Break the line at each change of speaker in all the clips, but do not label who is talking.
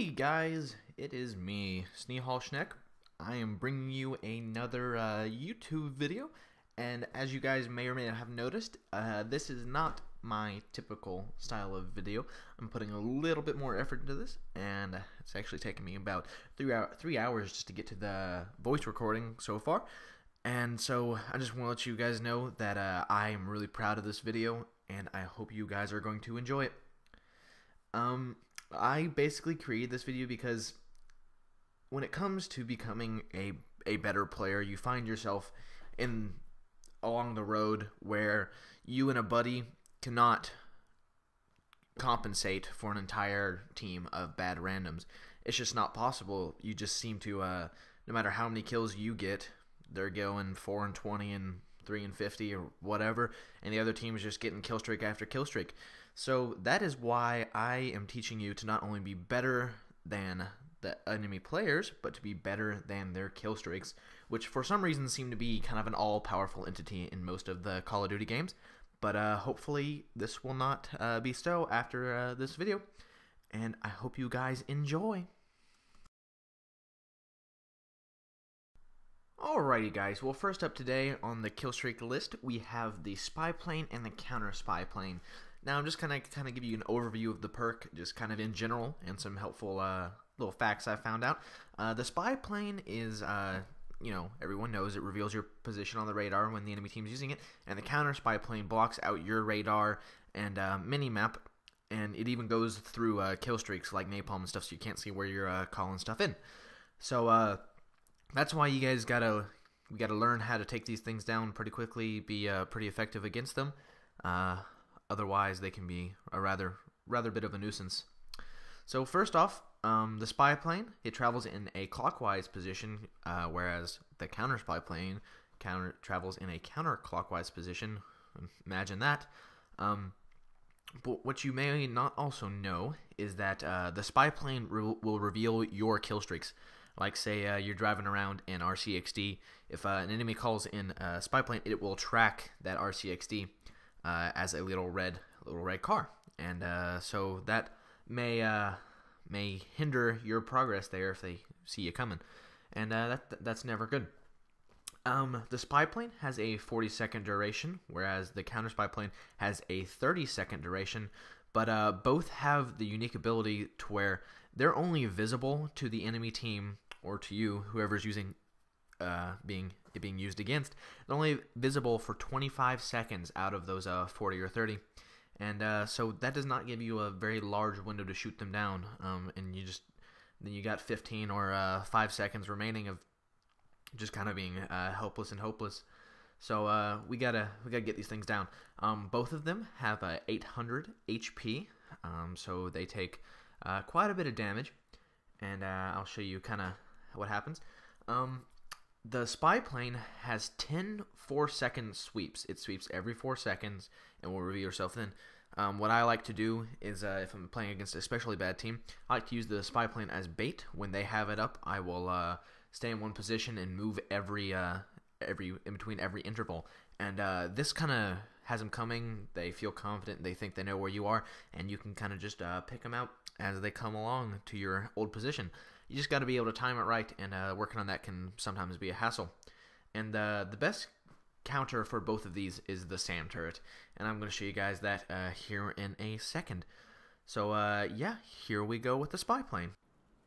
Hey guys, it is me, Schneck. I am bringing you another YouTube video, and as you guys may or may not have noticed, this is not my typical style of video. I'm putting a little bit more effort into this, and it's actually taken me about 3 hours just to get to the voice recording so far. And so I just want to let you guys know that I am really proud of this video, and I hope you guys are going to enjoy it. I basically created this video because when it comes to becoming a better player, you find yourself along the road where you and a buddy cannot compensate for an entire team of bad randoms. It's just not possible. You just seem to, no matter how many kills you get, they're going 4-20 and 3-50 or whatever, and the other team is just getting kill streak after kill streak. So that is why I am teaching you to not only be better than the enemy players, but to be better than their kill streaks, which for some reason seem to be kind of an all-powerful entity in most of the Call of Duty games. But hopefully this will not be so after this video, and I hope you guys enjoy. Alrighty guys, well first up today on the kill streak list we have the spy plane and the counter spy plane. Now I'm just gonna kind of give you an overview of the perk, just kind of in general, and some helpful little facts I found out. The spy plane is, you know, everyone knows it reveals your position on the radar when the enemy team's using it, and the counter spy plane blocks out your radar and mini-map, and it even goes through kill streaks like napalm and stuff, so you can't see where you're calling stuff in. So that's why you guys we gotta learn how to take these things down pretty quickly, be pretty effective against them. Otherwise, they can be a rather bit of a nuisance. So first off, the spy plane, it travels in a clockwise position, whereas the counter spy plane travels in a counterclockwise position. Imagine that. But what you may not also know is that the spy plane will reveal your kill streaks. Like say you're driving around in RCXD, if an enemy calls in a spy plane, it will track that RCXD as a little red car, and so that may hinder your progress there if they see you coming, and that's never good. The spy plane has a 40-second duration, whereas the counter spy plane has a 30-second duration, but both have the unique ability to where they're only visible to the enemy team or to you, whoever's using being used against. They're only visible for 25 seconds out of those 40 or 30, and so that does not give you a very large window to shoot them down, and then you got 15 or 5 seconds remaining of just kind of being helpless and hopeless. So we gotta get these things down. Both of them have 800 HP, so they take quite a bit of damage, and I'll show you kind of what happens. The spy plane has 10 4-second sweeps. It sweeps every 4 seconds and will reveal yourself then. What I like to do is, if I'm playing against a especially bad team, I like to use the spy plane as bait. When they have it up, I will stay in one position and move in between every interval. And this kind of has them coming. They feel confident. They think they know where you are, and you can kind of just pick them out as they come along to your old position. You just got to be able to time it right, and working on that can sometimes be a hassle. And the best counter for both of these is the SAM turret, and I'm going to show you guys that here in a second. So yeah, here we go with the spy plane.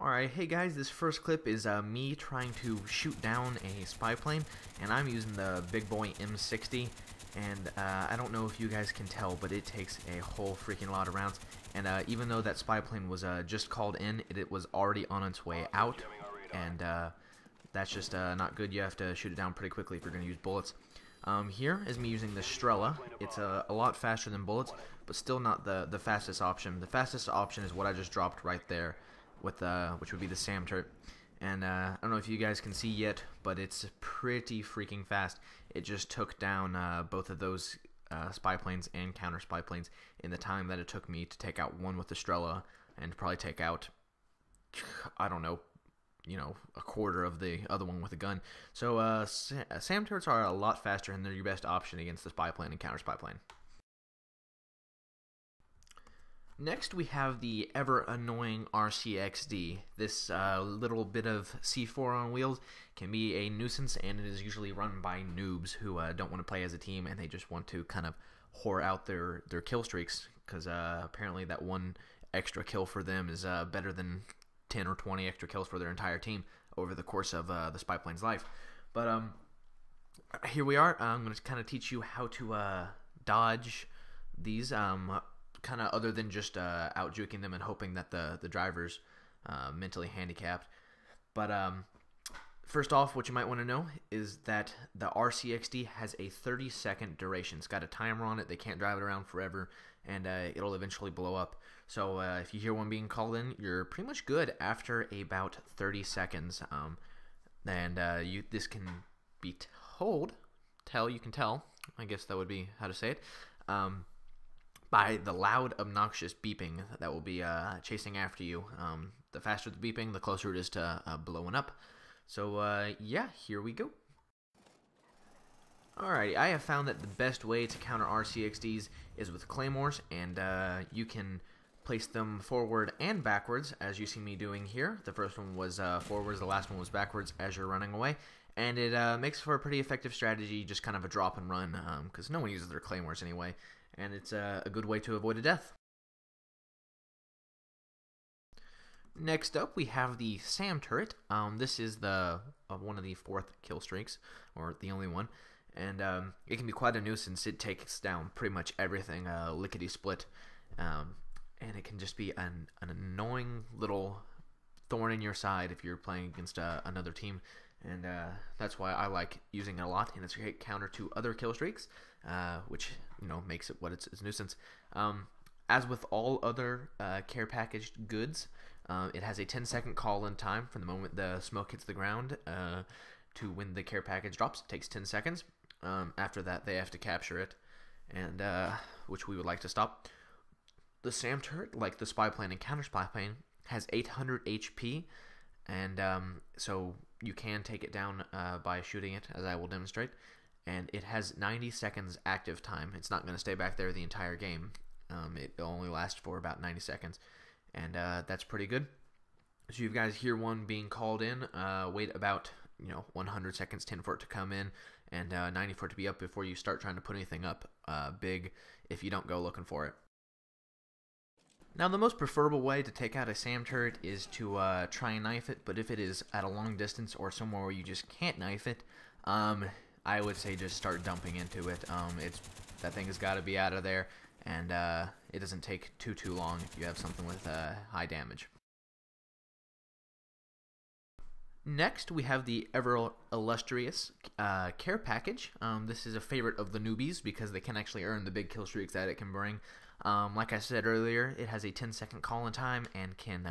Alright, hey guys, this first clip is me trying to shoot down a spy plane, and I'm using the big boy M60, and I don't know if you guys can tell, but it takes a whole freaking lot of rounds. And even though that spy plane was just called in, it was already on its way out, and that's just not good. You have to shoot it down pretty quickly if you're going to use bullets. Here is me using the Strela. It's a lot faster than bullets, but still not the fastest option. The fastest option is what I just dropped right there, with which would be the SAM turret. And I don't know if you guys can see yet, but it's pretty freaking fast. It just took down both of those spy planes and counter spy planes in the time that it took me to take out one with the Strela, and to probably take out, I don't know, a quarter of the other one with a gun. So SAM turrets are a lot faster, and they're your best option against the spy plane and counter spy plane. Next, we have the ever-annoying RCXD. This little bit of C4 on wheels can be a nuisance, and it is usually run by noobs who don't want to play as a team, and they just want to kind of whore out their kill streaks, because apparently that one extra kill for them is better than 10 or 20 extra kills for their entire team over the course of the spy plane's life. But here we are. I'm going to kind of teach you how to dodge these, kind of other than just out juking them and hoping that the driver's mentally handicapped. But first off, what you might want to know is that the RCXD has a 30-second duration. It's got a timer on it. They can't drive it around forever, and it'll eventually blow up. So if you hear one being called in, you're pretty much good after about 30 seconds. And this can be you can tell, I guess that would be how to say it, by the loud, obnoxious beeping that will be chasing after you. The faster the beeping, the closer it is to blowing up. So yeah, here we go. Alrighty, I have found that the best way to counter RCXDs is with claymores, and you can place them forward and backwards, as you see me doing here. The first one was forwards, the last one was backwards as you're running away. And it makes for a pretty effective strategy, just kind of a drop and run, because no one uses their claymores anyway, and it's a good way to avoid a death. Next up, we have the SAM turret. This is one of the 4th kill streaks, or the only one, and it can be quite a nuisance. It takes down pretty much everything, lickety-split, and it can just be an annoying little thorn in your side if you're playing against another team. And that's why I like using it a lot, and it's a great counter to other kill streaks, which makes it what it's a nuisance. As with all other care packaged goods, it has a 10-second call-in time from the moment the smoke hits the ground to when the care package drops. It takes 10 seconds. After that, they have to capture it, and which we would like to stop. The SAM turret, like the spy plane and counter spy plane, has 800 HP, and so you can take it down by shooting it, as I will demonstrate. And it has 90 seconds active time. It's not going to stay back there the entire game. It'll only last for about 90 seconds, and that's pretty good. So you guys hear one being called in, wait about 100 seconds, 10 for it to come in, and 90 for it to be up before you start trying to put anything up big if you don't go looking for it. Now, the most preferable way to take out a SAM turret is to try and knife it, but if it is at a long distance or somewhere where you just can't knife it, I would say just start dumping into it. That thing has got to be out of there, and it doesn't take too long if you have something with high damage. Next, we have the ever illustrious care package. This is a favorite of the newbies because they can actually earn the big kill streaks that it can bring. Like I said earlier, it has a 10-second call-in time and can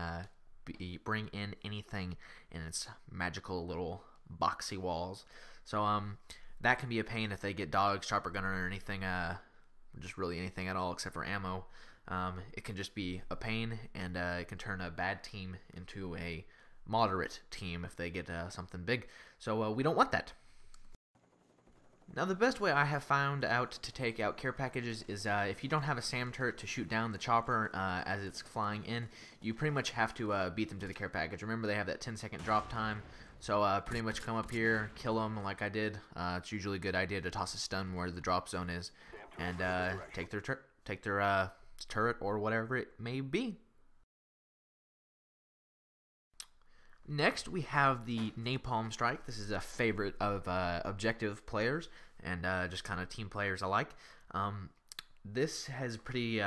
bring in anything in its magical little boxy walls. So that can be a pain if they get dogs, chopper gunner, or anything, just really anything at all except for ammo. It can just be a pain, and it can turn a bad team into a moderate team if they get something big. So we don't want that. Now, the best way I have found out to take out care packages is if you don't have a SAM turret to shoot down the chopper as it's flying in, you pretty much have to beat them to the care package. Remember, they have that 10-second drop time, so pretty much come up here, kill them like I did. It's usually a good idea to toss a stun where the drop zone is, and take their turret or whatever it may be. Next, we have the Napalm Strike. This is a favorite of objective players and just kind of team players alike. This has pretty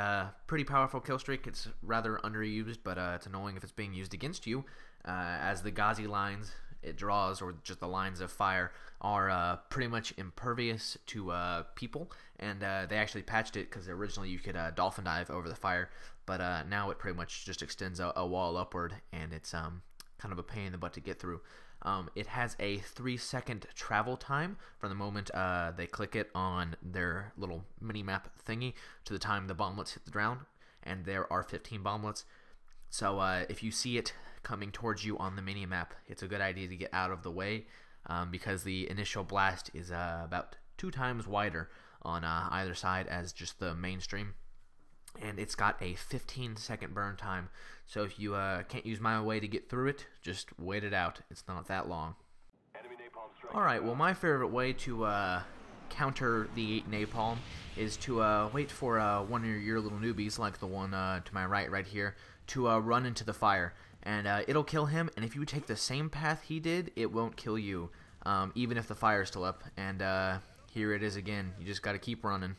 powerful kill streak. It's rather underused, but it's annoying if it's being used against you, as the Ghazi lines it draws, or just the lines of fire, are pretty much impervious to people, and they actually patched it because originally you could dolphin dive over the fire, but now it pretty much just extends a wall upward, and it's kind of a pain in the butt to get through. It has a 3-second travel time from the moment they click it on their little mini-map thingy to the time the bomblets hit the ground, and there are 15 bomblets. So if you see it coming towards you on the mini-map, it's a good idea to get out of the way, because the initial blast is about 2 times wider on either side as just the mainstream. and it's got a 15-second burn time. So if you can't use my way to get through it, just wait it out. It's not that long. Alright, well, my favorite way to counter the napalm is to wait for one of your little newbies, like the one to my right here, to run into the fire. And it'll kill him, and if you take the same path he did, it won't kill you, even if the fire's still up. And here it is again. You just gotta keep running.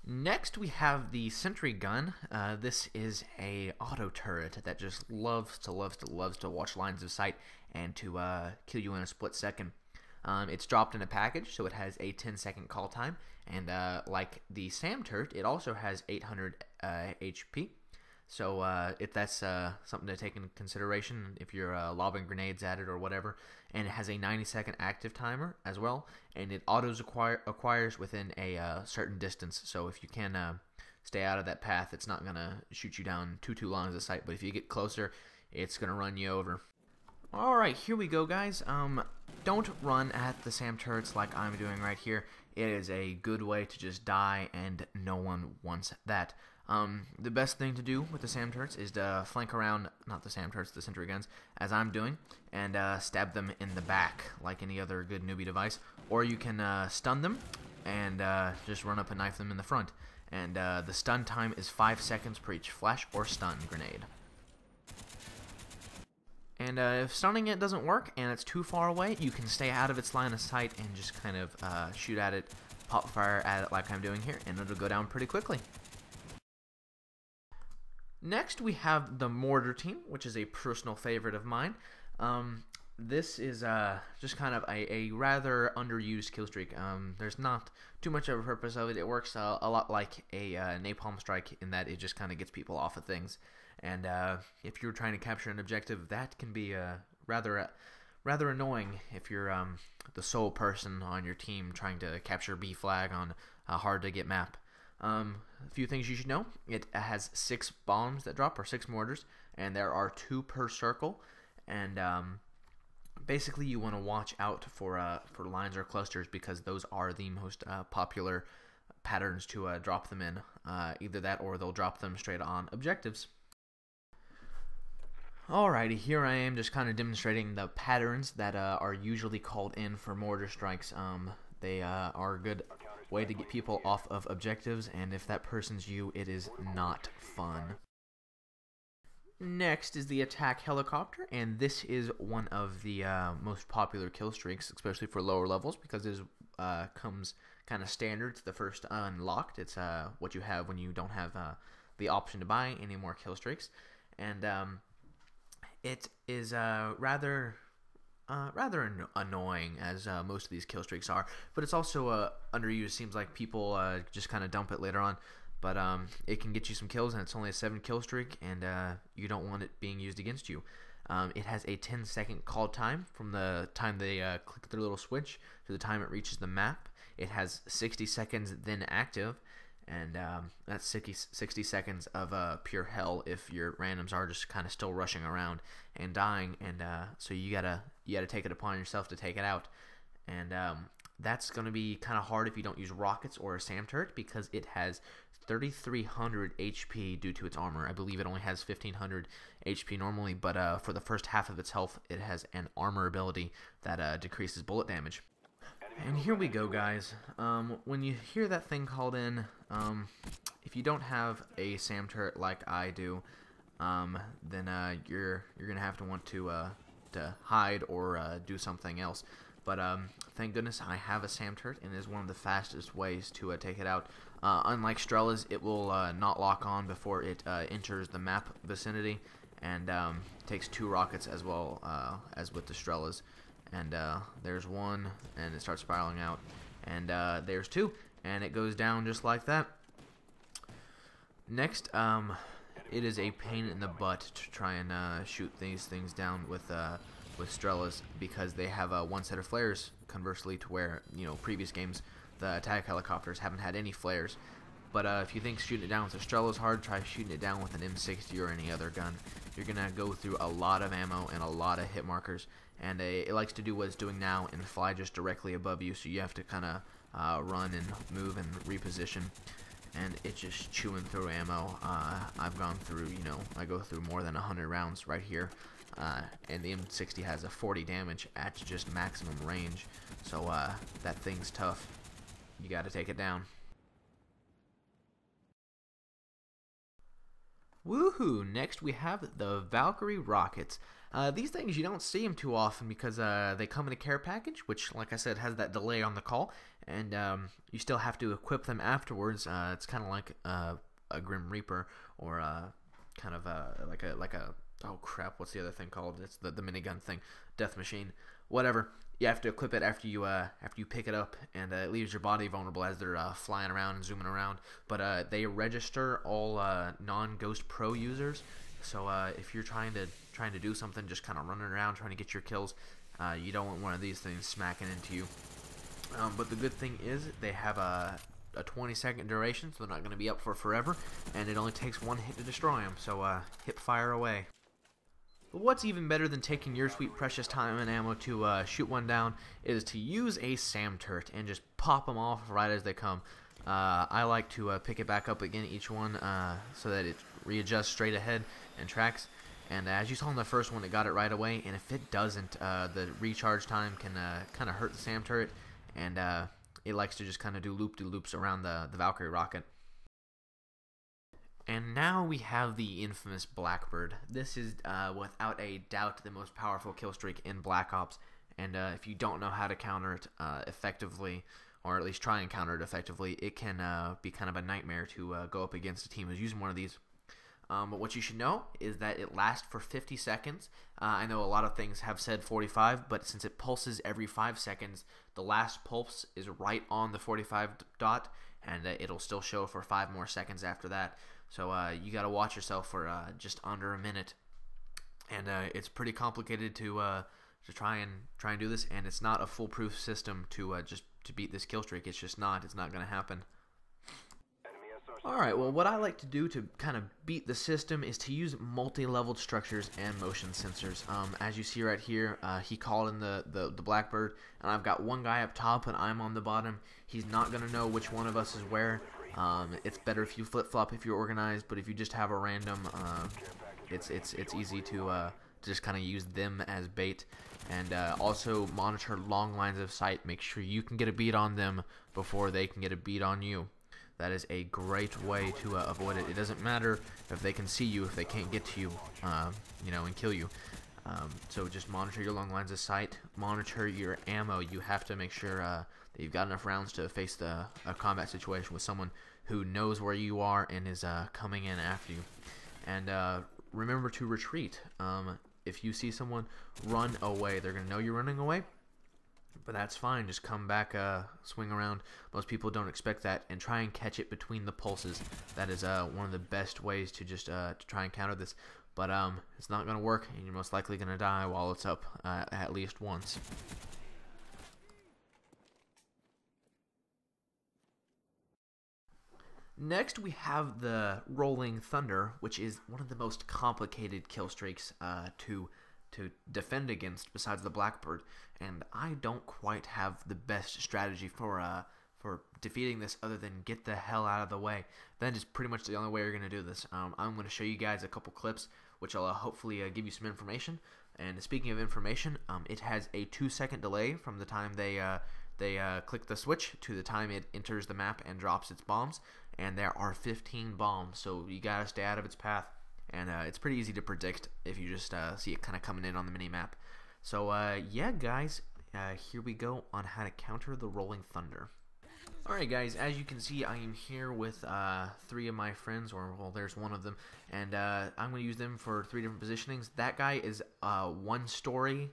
Next, we have the sentry gun. This is a auto turret that just loves to watch lines of sight and to kill you in a split second. It's dropped in a package, so it has a 10-second call time, and like the SAM turret, it also has 800 HP. So if that's something to take into consideration if you're lobbing grenades at it or whatever. And it has a 90-second active timer as well, and it acquires within a certain distance. So if you can stay out of that path, it's not going to shoot you down too long as a sight, but if you get closer, it's going to run you over. Alright, here we go, guys. Don't run at the SAM turrets like I'm doing right here. It is a good way to just die, and no one wants that. The best thing to do with the SAM turrets is to flank around, not the SAM turrets, the sentry guns, as I'm doing, and stab them in the back like any other good newbie device. Or you can stun them and just run up and knife them in the front. And the stun time is 5 seconds per each flash or stun grenade. And if stunning it doesn't work and it's too far away, you can stay out of its line of sight and just kind of shoot at it, pop fire at it like I'm doing here, and it'll go down pretty quickly. Next, we have the mortar team, which is a personal favorite of mine. This is just kind of a rather underused kill streak. There's not too much of a purpose of it. It works a lot like a napalm strike in that it just kind of gets people off of things. And if you're trying to capture an objective, that can be rather annoying if you're the sole person on your team trying to capture B flag on a hard-to-get map. A few things you should know. It has 6 bombs that drop, or 6 mortars, and there are 2 per circle. And basically, you want to watch out for lines or clusters, because those are the most popular patterns to drop them in. Either that, or they'll drop them straight on objectives. Alrighty, here I am just kind of demonstrating the patterns that are usually called in for mortar strikes. They are a good way to get people off of objectives, and if that person's you, it is not fun. Next is the attack helicopter, and this is one of the most popular kill streaks, especially for lower levels, because it comes kind of standard to the first unlocked. It's what you have when you don't have the option to buy any more kill streaks, and it is rather annoying, as most of these kill streaks are, but it's also underused. Seems like people just kind of dump it later on, but it can get you some kills, and it's only a 7 kill streak, and you don't want it being used against you. It has a 10-second call time from the time they click their little switch to the time it reaches the map. It has 60 seconds then active, and that's 60 seconds of pure hell if your randoms are just kind of still rushing around and dying, and so you gotta take it upon yourself to take it out. And that's gonna be kind of hard if you don't use rockets or a SAM turret, because it has 3,300 HP due to its armor. I believe it only has 1,500 HP normally, but for the first half of its health, it has an armor ability that decreases bullet damage. And here we go, guys. When you hear that thing called in, if you don't have a SAM turret like I do, then you're gonna have to want to hide or do something else. But thank goodness I have a SAM turret, and it is one of the fastest ways to take it out. Unlike Strella's, it will not lock on before it enters the map vicinity, and takes 2 rockets as well as with the Strella's. And there's 1, and it starts spiraling out, and there's 2, and it goes down just like that. Next, it is a pain in the butt to try and shoot these things down with Strella's, because they have one set of flares, conversely to where, previous games the attack helicopters haven't had any flares. But if you think shooting it down with a Strella's hard, try shooting it down with an M60 or any other gun. You're gonna go through a lot of ammo and a lot of hit markers, and it likes to do what it's doing now and fly just directly above you, so you have to kind of run and move and reposition. And it's just chewing through ammo. I've gone through, I go through more than 100 rounds right here. And the M60 has a 40 damage at just maximum range. So that thing's tough. You got to take it down. Woohoo! Next we have the Valkyrie rockets. These things, you don't see them too often because they come in a care package, which, like I said, has that delay on the call, and you still have to equip them afterwards. It's kind of like a Grim Reaper, or kind of like a oh crap, what's the other thing called? It's the minigun thing, Death Machine, whatever. You have to equip it after you pick it up, and it leaves your body vulnerable as they're flying around and zooming around. But they register all non-Ghost Pro users. So if you're trying to do something, just kind of running around trying to get your kills, you don't want one of these things smacking into you. But the good thing is they have a 20-second duration, so they're not going to be up for forever, and it only takes one hit to destroy them. So hip fire away. But what's even better than taking your sweet precious time and ammo to shoot one down is to use a SAM turret and just pop them off right as they come. I like to pick it back up again each one so that it readjusts straight ahead and tracks. And as you saw in the first one, it got it right away. And if it doesn't, the recharge time can kind of hurt the SAM turret, and it likes to just kind of do loop-de-loops around the Valkyrie rocket. And now we have the infamous Blackbird. This is, without a doubt, the most powerful kill streak in Black Ops. And if you don't know how to counter it effectively, or at least try and counter it effectively, it can be kind of a nightmare to go up against a team who's using one of these. But what you should know is that it lasts for 50 seconds. I know a lot of things have said 45, but since it pulses every 5 seconds, the last pulse is right on the 45 dot, and it'll still show for 5 more seconds after that. So you got to watch yourself for just under a minute, and it's pretty complicated to try and do this, and it's not a foolproof system to just to beat this kill streak. It's just not. It's not going to happen. Alright, well, what I like to do to kind of beat the system is to use multi-leveled structures and motion sensors. As you see right here, he called in the Blackbird, and I've got one guy up top and I'm on the bottom. He's not going to know which one of us is where. It's better if you flip-flop if you're organized, but if you just have a random, it's easy to just kind of use them as bait. And also monitor long lines of sight. Make sure you can get a beat on them before they can get a beat on you. That is a great way to avoid it. It doesn't matter if they can see you, if they can't get to you, and kill you. So just monitor your long lines of sight. Monitor your ammo. You have to make sure that you've got enough rounds to face a combat situation with someone who knows where you are and is coming in after you. And remember to retreat. If you see someone, run away. They're going to know you're running away. But that's fine. Just come back, swing around. Most people don't expect that, and try and catch it between the pulses. That is one of the best ways to just to try and counter this. But it's not going to work, and you're most likely going to die while it's up at least once. Next, we have the Rolling Thunder, which is one of the most complicated kill streaks to defend against besides the Blackbird, and I don't quite have the best strategy for defeating this other than get the hell out of the way. That is pretty much the only way you're going to do this. I'm going to show you guys a couple clips which will hopefully give you some information. And speaking of information, it has a 2-second delay from the time they click the switch to the time it enters the map and drops its bombs, and there are 15 bombs, so you gotta stay out of its path. And it's pretty easy to predict if you just see it kind of coming in on the mini-map. So, yeah, guys, here we go on how to counter the Rolling Thunder. Alright, guys, as you can see, I am here with 3 of my friends, or, well, there's one of them, and I'm going to use them for 3 different positionings. That guy is 1 story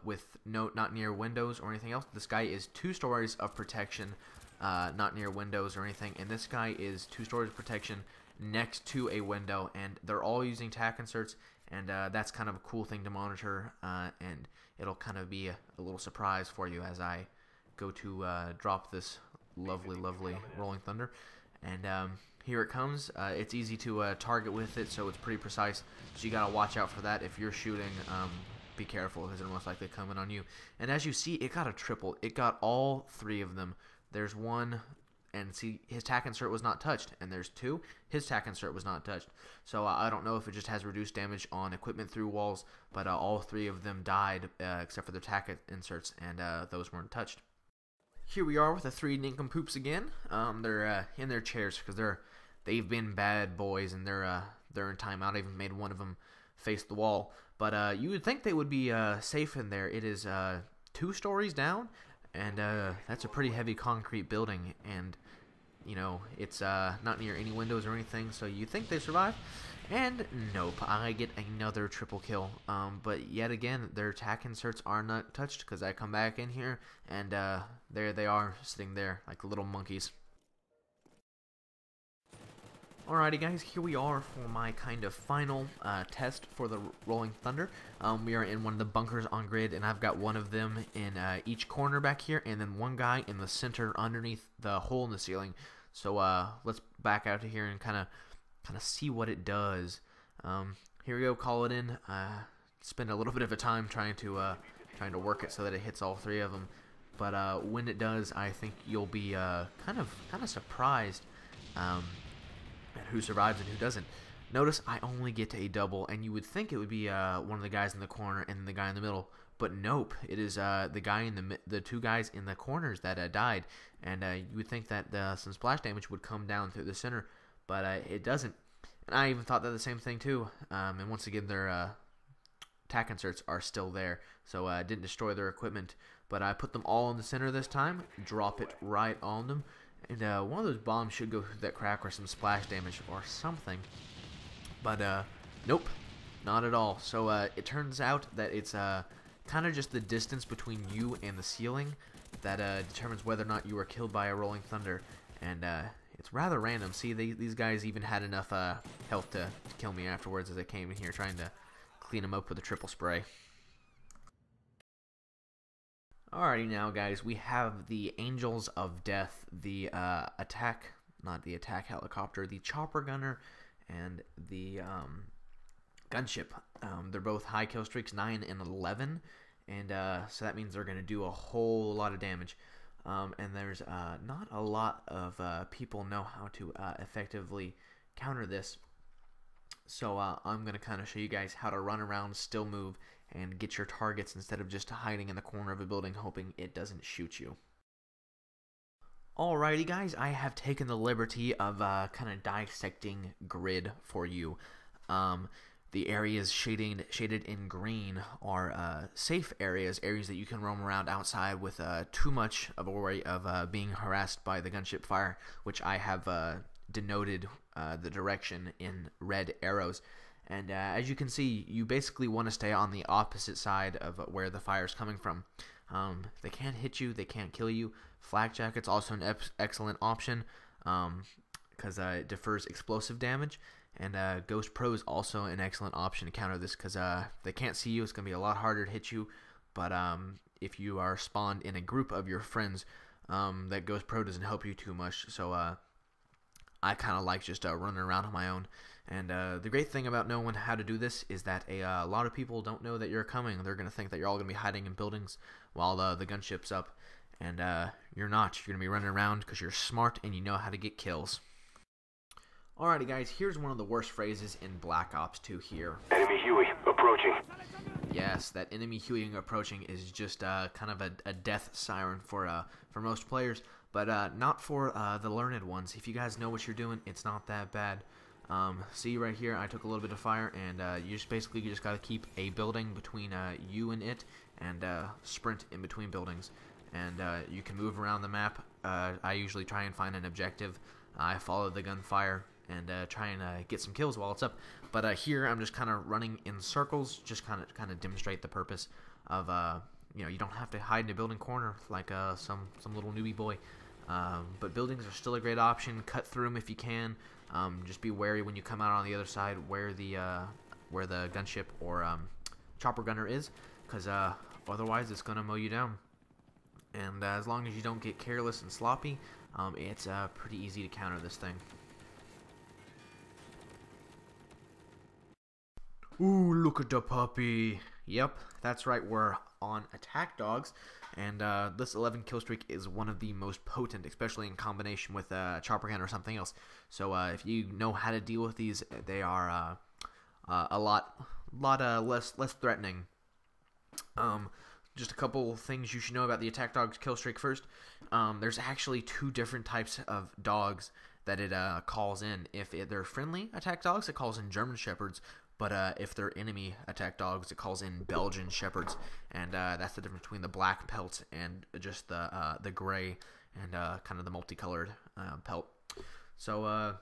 with not near windows or anything else. This guy is 2 stories of protection, not near windows or anything, and this guy is 2 stories of protection next to a window, and they're all using tack inserts, and that's kind of a cool thing to monitor, and it'll kind of be a little surprise for you as I go to drop this lovely Rolling Thunder. And here it comes. It's easy to target with it, so it's pretty precise, so you gotta watch out for that if you're shooting be careful because they're most likely coming on you. And as you see, it got a triple. It got all 3 of them. There's 1, and see, his tack insert was not touched. And there's 2, his tack insert was not touched. So I don't know if it just has reduced damage on equipment through walls, but all 3 of them died except for their tack inserts, and those weren't touched. Here we are with the 3 nincompoops again. They're in their chairs because they've been bad boys, and they're in timeout. I even made one of them face the wall. But you would think they would be safe in there. It is 2 stories down, and that's a pretty heavy concrete building. And you know, it's not near any windows or anything, so you think they survive. And nope, I get another triple kill. But yet again, their tack inserts are not touched because I come back in here, and there they are sitting there like little monkeys. Alrighty guys, here we are for my kind of final test for the Rolling Thunder. We are in one of the bunkers on grid, and I've got one of them in each corner back here, and then one guy in the center underneath the hole in the ceiling. So let's back out to here and kind of see what it does. Here we go, call it in. Spend a little bit of a time trying to work it so that it hits all 3 of them. But when it does, I think you'll be kind of surprised at who survives and who doesn't. Notice I only get a double, and you would think it would be one of the guys in the corner and the guy in the middle, but nope. It is the guy in the 2 guys in the corners that died, and you would think that some splash damage would come down through the center, but it doesn't. And I even thought that the same thing too. And once again, their tack inserts are still there, so I didn't destroy their equipment, but I put them all in the center this time. Drop it right on them. And one of those bombs should go through that crack or some splash damage or something. But nope, not at all. So it turns out that it's kind of just the distance between you and the ceiling that determines whether or not you are killed by a Rolling Thunder. And it's rather random. See, these guys even had enough health to kill me afterwards as I came in here trying to clean them up with a triple spray. Alrighty now guys, we have the Angels of Death, the not the attack helicopter, the chopper gunner, and the gunship. They're both high kill streaks, 9 and 11, and so that means they're going to do a whole lot of damage. And there's not a lot of people know how to effectively counter this. So I'm going to kind of show you guys how to run around, still move, and get your targets instead of just hiding in the corner of a building hoping it doesn't shoot you. Alrighty guys, I have taken the liberty of kind of dissecting grid for you. The areas shaded in green are safe areas that you can roam around outside with too much of a worry of being harassed by the gunship fire, which I have denoted the direction in red arrows. And as you can see, you basically want to stay on the opposite side of where the fire is coming from. They can't hit you, they can't kill you. Flak Jacket's also an excellent option because it defers explosive damage. And Ghost Pro is also an excellent option to counter this because they can't see you. It's going to be a lot harder to hit you. But if you are spawned in a group of your friends, that Ghost Pro doesn't help you too much. So I kind of like just running around on my own. And the great thing about knowing how to do this is that a lot of people don't know that you're coming. They're going to think that you're all going to be hiding in buildings while the gunship's up. And you're not. You're going to be running around because you're smart and you know how to get kills. Alrighty guys, here's one of the worst phrases in Black Ops 2 here.
Enemy Huey, approaching.
Yes, that enemy Huey approaching is just kind of a death siren for most players, but not for the learned ones. If you guys know what you're doing, it's not that bad. See right here, I took a little bit of fire, and you just basically got to keep a building between you and it, and sprint in between buildings. And you can move around the map. I usually try and find an objective. I follow the gunfire and try and get some kills while it's up. But here I'm just kind of running in circles, just kind of demonstrate the purpose of you don't have to hide in a building corner like some little newbie boy. But buildings are still a great option. Cut through them if you can. Just be wary when you come out on the other side where the gunship or chopper gunner is, because otherwise it's gonna mow you down. And as long as you don't get careless and sloppy, it's pretty easy to counter this thing. Ooh, look at the puppy. Yep, that's right. We're on attack dogs, and this 11 kill streak is one of the most potent, especially in combination with chopper gun or something else. So if you know how to deal with these, they are a lot less threatening. Just a couple things you should know about the attack dog's kill streak first. There's actually two different types of dogs that it calls in. If they're friendly attack dogs, it calls in German Shepherds. But if they're enemy attack dogs, it calls in Belgian Shepherds, and that's the difference between the black pelt and just the gray and kind of the multicolored pelt. So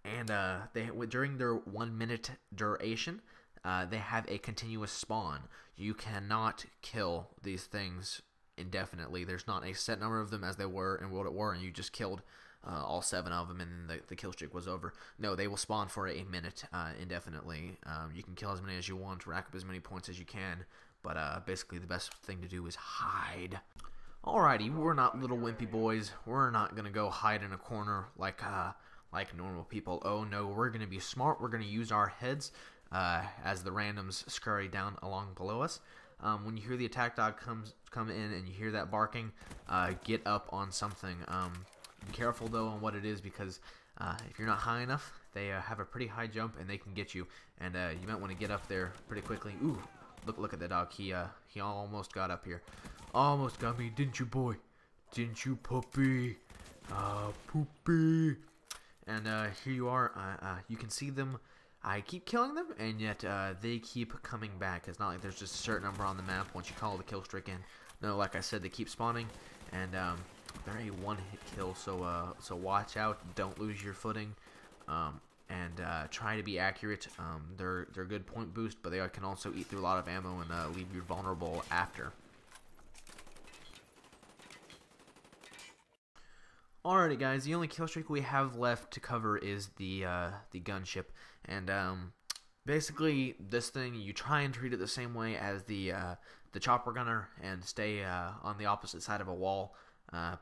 they during their 1 minute duration, they have a continuous spawn. You cannot kill these things indefinitely. There's not a set number of them as they were in World at War, and you just killed all 7 of them, and then the kill streak was over. No, they will spawn for a minute indefinitely. You can kill as many as you want, rack up as many points as you can, but basically the best thing to do is hide. Alrighty, we're not little wimpy boys. We're not gonna go hide in a corner like normal people. Oh no, we're gonna be smart. We're gonna use our heads as the randoms scurry down along below us. When you hear the attack dog come in and you hear that barking, get up on something. Be careful though on what it is, because if you're not high enough, they have a pretty high jump and they can get you. And you might want to get up there pretty quickly. Ooh, look at the dog. He almost got up here. Almost got me, didn't you, boy? Didn't you, puppy? Poopy. And here you are. You can see them. I keep killing them, and yet they keep coming back. It's not like there's just a certain number on the map once you call the kill streak in. No, like I said, they keep spawning, and they're a one-hit kill, so watch out. Don't lose your footing, and try to be accurate. They're good point boost, but they can also eat through a lot of ammo and leave you vulnerable after. Alrighty, guys, the only kill streak we have left to cover is the gunship, and basically this thing, you try and treat it the same way as the chopper gunner and stay on the opposite side of a wall.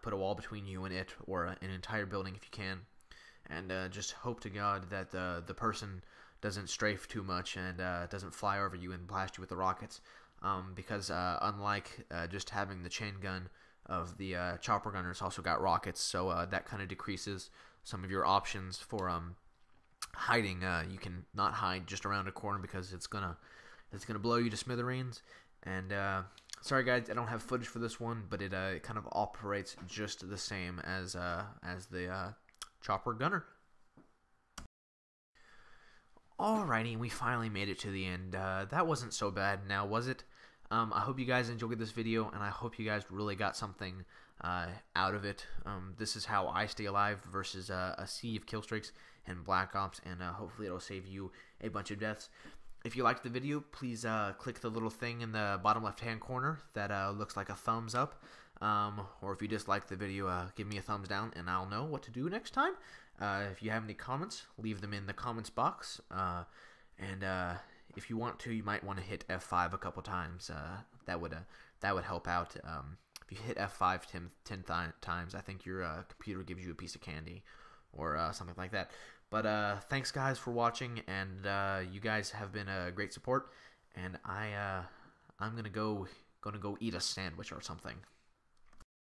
Put a wall between you and it, or an entire building if you can, and just hope to God that the person doesn't strafe too much and doesn't fly over you and blast you with the rockets, because unlike just having the chain gun of the chopper gunner, it's also got rockets, so that kind of decreases some of your options for hiding. You can not hide just around a corner because it's gonna blow you to smithereens. And sorry guys, I don't have footage for this one, but it kind of operates just the same as the chopper gunner. Alrighty, we finally made it to the end. That wasn't so bad now, was it? I hope you guys enjoyed this video, and I hope you guys really got something out of it. This is how I stay alive versus a sea of kill streaks and Black Ops, and hopefully it'll save you a bunch of deaths. If you liked the video, please click the little thing in the bottom left-hand corner that looks like a thumbs up. Or if you disliked the video, give me a thumbs down, and I'll know what to do next time. If you have any comments, leave them in the comments box. And if you want to, you might want to hit F5 a couple times. That would help out. If you hit F5 10 times, I think your computer gives you a piece of candy or something like that. But thanks guys for watching, and you guys have been a great support. And I'm gonna go eat a sandwich or something.